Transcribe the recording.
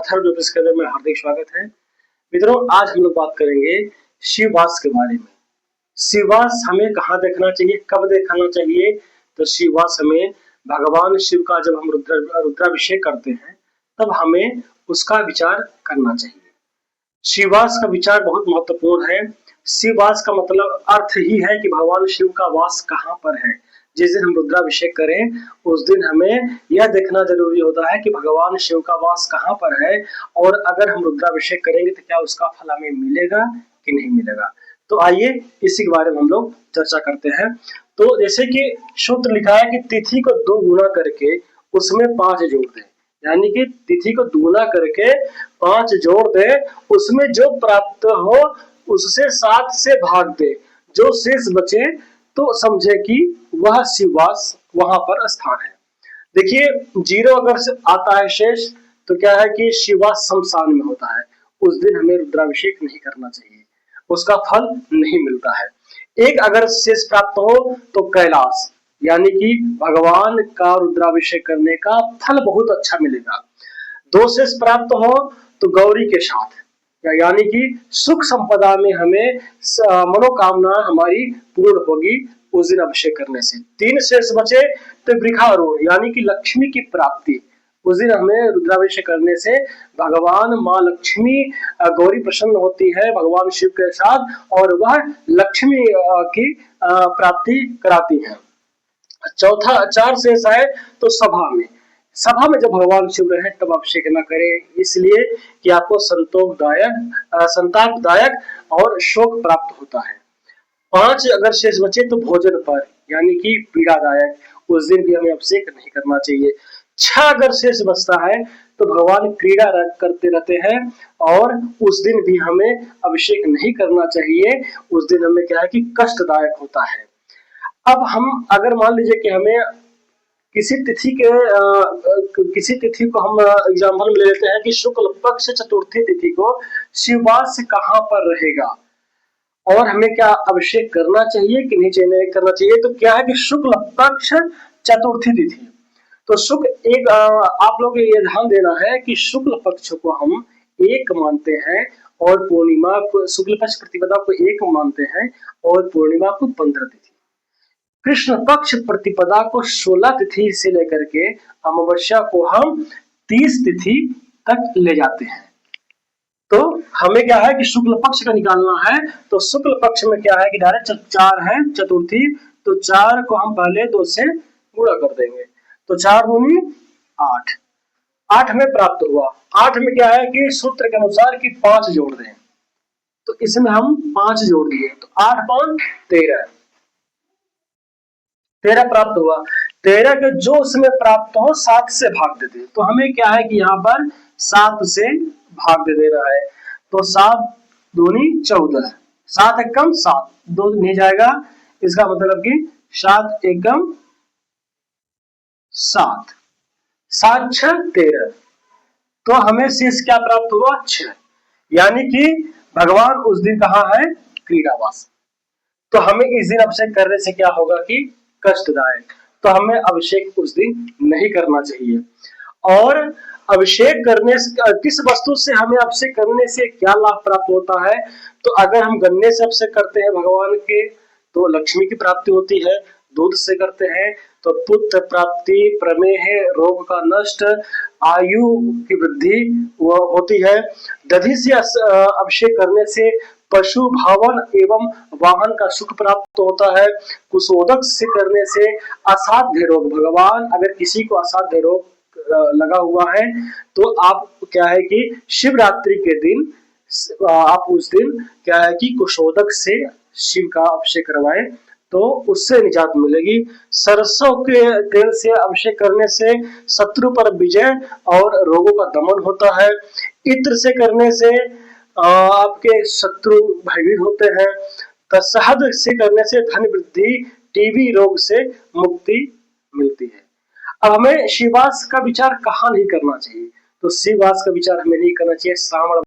ज्योतिष केंद्र में हार्दिक स्वागत है। मित्रों, आज हम लोग बात करेंगे शिववास के बारे में। शिववास हमें कहाँ देखना चाहिए, कब देखना चाहिए? तो शिववास हमें भगवान शिव का जब हम रुद्राभिषेक करते हैं तब हमें उसका विचार करना चाहिए। शिववास का विचार बहुत महत्वपूर्ण है। शिववास का मतलब अर्थ ही है कि भगवान शिव का वास कहाँ पर है। जिस दिन हम रुद्राभिषेक करें उस दिन हमें यह देखना जरूरी होता है कि भगवान शिव का वास कहाँ पर है, और अगर हम रुद्राभिषेक करेंगे तो क्या उसका फल हमें मिलेगा कि नहीं मिलेगा। तो आइए इसी के बारे में हम लोग चर्चा करते हैं। तो जैसे कि सूत्र लिखा है कि तिथि को 2 गुना करके उसमें 5 जोड़ दें, यानी कि तिथि को दुगुना करके 5 जोड़ दे, उसमें जो प्राप्त हो उससे 7 से भाग दे, जो शेष बचे तो समझे कि वह शिववास वहां पर स्थान है। देखिए 0 अगर से आता है शेष तो क्या है कि शिववास शमशान में होता है, उस दिन हमें रुद्राभिषेक नहीं करना चाहिए, उसका फल नहीं मिलता है। 1 अगर शेष प्राप्त हो तो कैलाश, यानी कि भगवान का रुद्राभिषेक करने का फल बहुत अच्छा मिलेगा। 2 शेष प्राप्त हो तो गौरी के साथ, यानी कि सुख संपदा में हमें मनोकामना हमारी पूर्ण होगी उस दिन अभिषेक करने से। 3 शेष बचे तो वृक्षारोहण, यानी कि लक्ष्मी की प्राप्ति, उस दिन हमें रुद्राभिषेक करने से भगवान माँ लक्ष्मी गौरी प्रसन्न होती है भगवान शिव के साथ, और वह लक्ष्मी की प्राप्ति कराती है। चौथा 4 शेष है तो सभा में जब भगवान शिव रहे तब अभिषेक न करें, इसलिए कि आपको संतापदायक और शोक प्राप्त होता है। 5 अगर शेष बचे तो भोजन पर, यानी कि पीड़ादायक, उस दिन भी हमें अभिषेक नहीं करना चाहिए। 6 अगर शेष बचता है तो भगवान क्रीड़ा करते रहते हैं और उस दिन भी हमें अभिषेक नहीं करना चाहिए, उस दिन हमें क्या है कि कष्टदायक होता है। अब हम अगर मान लीजिए कि हमें किसी तिथि को हम एग्जाम्पल में ले लेते हैं कि शुक्ल पक्ष चतुर्थी तिथि को शिववास कहाँ पर रहेगा और हमें क्या अभिषेक करना चाहिए कि नहीं करना चाहिए। तो क्या है कि शुक्ल पक्ष चतुर्थी तिथि, तो शुक्ल एक आप लोग ये ध्यान देना है कि शुक्ल पक्ष को हम 1 मानते हैं और पूर्णिमा को, शुक्ल पक्ष प्रतिपदा को 1 मानते हैं और पूर्णिमा को 15 तिथि। कृष्ण पक्ष प्रतिपदा को 16 तिथि से लेकर के अमावस्या को हम 30 तिथि तक ले जाते हैं। तो हमें क्या है कि शुक्ल पक्ष का निकालना है, तो शुक्ल पक्ष में क्या है कि डायरेक्ट 4 है चतुर्थी, तो 4 को हम पहले 2 से गुणा कर देंगे, तो 4 दूनी 8, 8 में प्राप्त हुआ। 8 में क्या है कि सूत्र के अनुसार कि 5 जोड़ दें, तो इसमें हम 5 जोड़ दिए तो 8 5 13 प्राप्त हुआ। 13 के जो उसमें प्राप्त हो 7 से भाग देते, तो हमें क्या है कि यहाँ पर 7 से भाग दे दे रहा है, तो 7 दूनी 14, 7 एकम 7, 2 नहीं जाएगा, इसका मतलब कि 7 एकम 7, 7 6 13, तो हमें शेष क्या प्राप्त हुआ 6, यानी कि भगवान उस दिन कहाँ है, क्रीड़ावास। तो हमें इस दिन अभिषेक करने से क्या होगा कि कष्टदायक, तो हमें अभिषेक उस दिन नहीं करना चाहिए। और अभिषेक करने से किस वस्तु से हमें अभिषेक करने से क्या लाभ प्राप्त होता है, तो अगर हम गन्ने से अभिषेक करते हैं भगवान के तो लक्ष्मी की प्राप्ति होती है, दूध से करते हैं तो पुत्र प्राप्ति, प्रमेह, रोग का नष्ट, आयु की वृद्धि वो होती है। दधि से अभिषेक करने से पशु भावन एवं वाहन का सुख प्राप्त होता है। कुशोदक से करने से असाध्य रोग, भगवान अगर किसी को असाध्य रोग लगा हुआ है तो आप क्या है कि शिवरात्रि के दिन आप उस दिन क्या है कि कुशोदक से शिव का अभिषेक करवाएं तो उससे निजात मिलेगी। सरसों के तेल से अभिषेक करने से शत्रु पर विजय और रोगों का दमन होता है। इत्र से करने से आपके शत्रु भयभीत होते हैं। शहद से करने से धन वृद्धि, टीबी रोग से मुक्ति मिलती है। अब हमें शिववास का विचार कहाँ नहीं करना चाहिए, तो शिववास का विचार हमें नहीं करना चाहिए श्रावण